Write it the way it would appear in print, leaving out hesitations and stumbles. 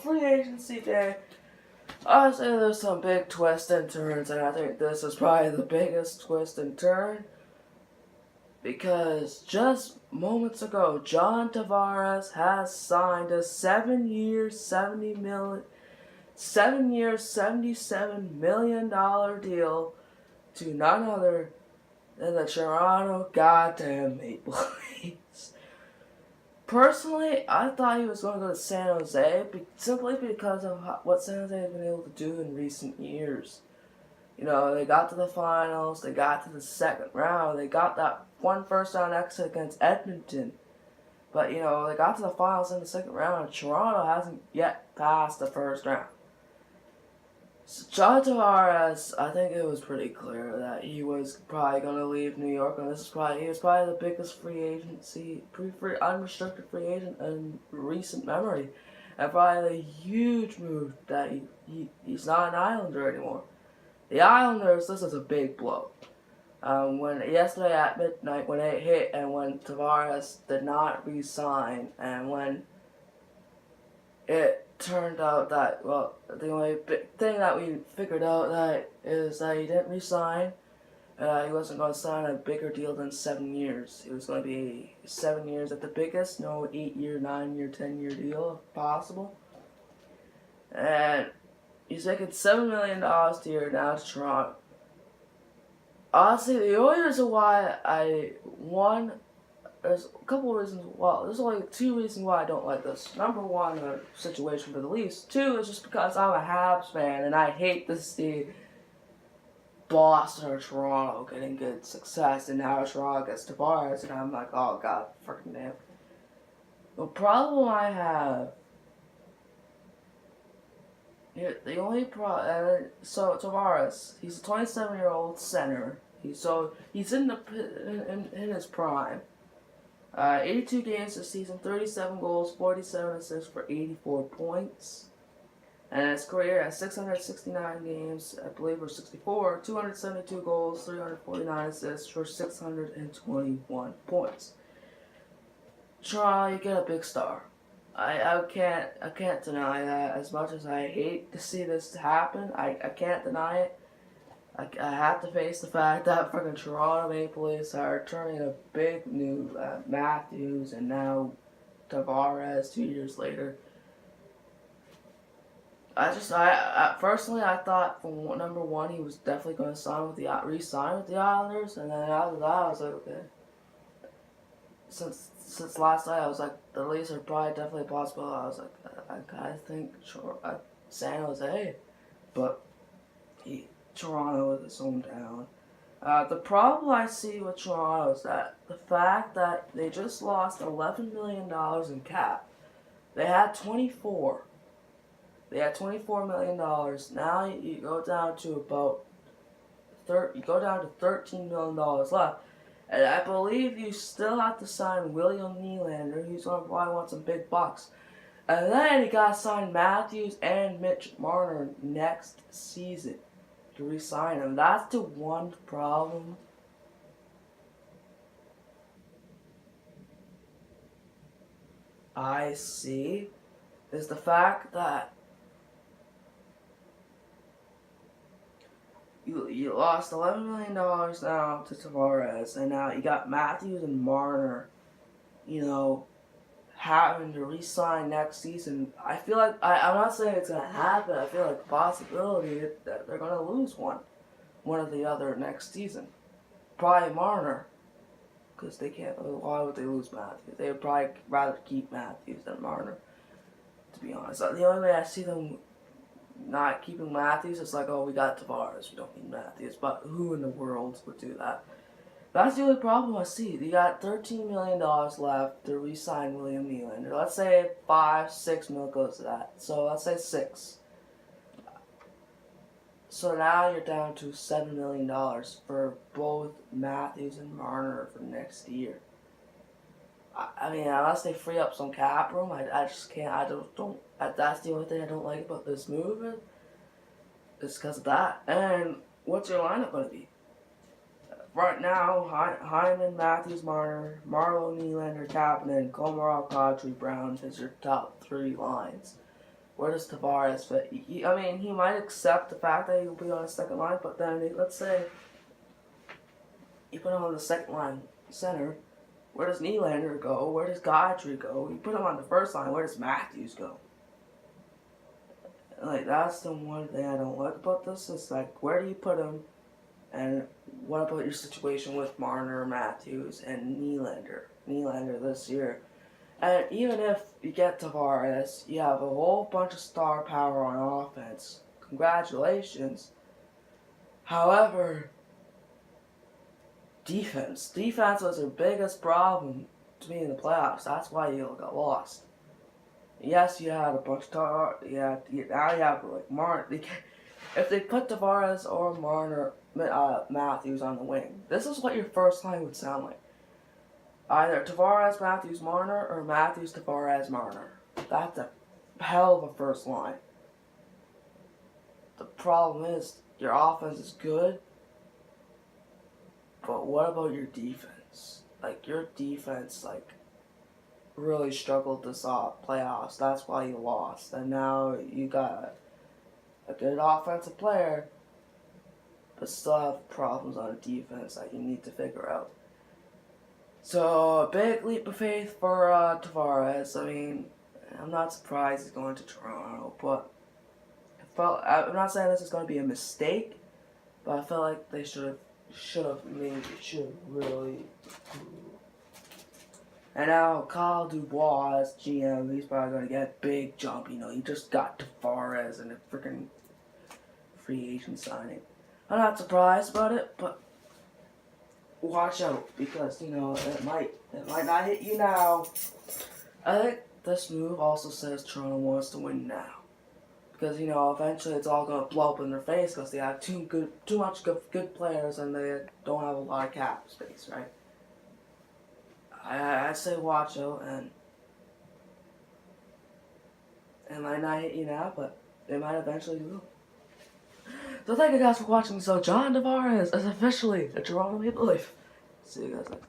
Free agency day. I say there's some big twists and turns, and I think this is probably the biggest twist and turn because just moments ago, John Tavares has signed a 7-year, $77 million deal to none other than the Toronto goddamn Maple Leafs. Personally, I thought he was going to go to San Jose simply because of what San Jose has been able to do in recent years. You know, they got to the finals, they got to the second round, they got that one first round exit against Edmonton. But, you know, they got to the finals in the second round, and Toronto hasn't yet passed the first round. So John Tavares, I think it was pretty clear that he was probably going to leave New York, and he was probably the biggest unrestricted free agent in recent memory, and probably a huge move that he's not an Islander anymore. The Islanders, this is a big blow. When yesterday at midnight, when it hit, and when Tavares did not re-sign, and when it turned out that, well, the only big thing that we figured out that is that he didn't resign. He wasn't going to sign a bigger deal than 7 years. It was going to be 7 years at the biggest, no 8-year, 9-year, 10-year deal if possible. And he's making $7 million a year now to Toronto. Honestly, the only reason why there's a couple of reasons. Well, there's only 2 reasons why I don't like this. Number 1, the situation for the Leafs. 2 is just because I'm a Habs fan and I hate to see Boston or Toronto getting good success, and now Toronto gets Tavares, and I'm like, oh god, freaking damn. The problem I have. The only so Tavares, he's a 27-year-old center. He's in his prime. 82 games this season, 37 goals, 47 assists for 84 points. And his career has 669 games, I believe, or 64, 272 goals, 349 assists for 621 points. Toronto, you get a big star. I can't deny that. As much as I hate to see this happen, I can't deny it. I have to face the fact that freaking Toronto Maple Leafs are turning a big new Matthews and now Tavares 2 years later. Personally, I thought from number 1 he was definitely going to re-sign with the Islanders, and then after that I was like, okay. Since last night I was like, the Leafs are probably definitely possible. I was like, I think San Jose, but Toronto is its own town. The problem I see with Toronto is that the fact that they just lost $11 million in cap. They had 24. They had $24 million. Now you go down to about $13 million left. And I believe you still have to sign William Nylander, who's going to probably want some big bucks. And then you got to sign Matthews and Mitch Marner next season to re-sign him. That's the one problem I see, is the fact that you lost $11 million now to Tavares, and now you got Matthews and Marner, having to re-sign next season. I feel like, I'm not saying it's going to happen, I feel like the possibility that they're going to lose one or the other next season. Probably Marner, because they can't, why would they lose Matthews? They would probably rather keep Matthews than Marner, to be honest. The only way I see them not keeping Matthews, it's like, oh, we got Tavares, we don't need Matthews. But who in the world would do that? That's the only problem I see. You got $13 million left to re-sign William Nylander. Let's say 5-6 mil goes to that. So let's say 6. So now you're down to $7 million for both Matthews and Marner for next year. I mean, unless they free up some cap room, I just can't. That's the only thing I don't like about this movement. It's because of that. And what's your lineup going to be? right now, Hyman, Matthews, Marner, Marlowe, Nylander, Kapanen, Komarov, Kadri, Brown is your top 3 lines. Where does Tavares fit? He might accept the fact that he'll be on his second line, but then let's say you put him on the second line center. Where does Nylander go? Where does Kadri go? You put him on the first line. Where does Matthews go? Like, that's the one thing I don't like about this. Is like, where do you put him? And what about your situation with Marner, Matthews, and Nylander? Nylander this year. And even if you get Tavares, you have a whole bunch of star power on offense. Congratulations. However, defense. Defense was their biggest problem to me in the playoffs. That's why you got lost. Yes, you had a bunch of now you have like Marner. If they put Tavares or Marner, Matthews on the wing, this is what your first line would sound like. Either Tavares, Matthews, Marner, or Matthews, Tavares, Marner. That's a hell of a first line. The problem is, your offense is good, but what about your defense? Like, your defense, really struggled this playoffs. That's why you lost. And now you got a good offensive player, but still have problems on defense that you need to figure out. So, a big leap of faith for Tavares. I'm not surprised he's going to Toronto, but I'm not saying this is going to be a mistake, but I feel like they should really. And now Kyle Dubois as GM, he's probably going to get a big jump. He just got Tavares in a freaking free agent signing. I'm not surprised about it, but watch out, because it might not hit you now. I think this move also says Toronto wants to win now, because eventually it's all gonna blow up in their face because they have too much good players and they don't have a lot of cap space, right? I say watch out, and it might not hit you now, but it might eventually do. So thank you guys for watching. So John Tavares is officially a Toronto Maple Leaf. See you guys later.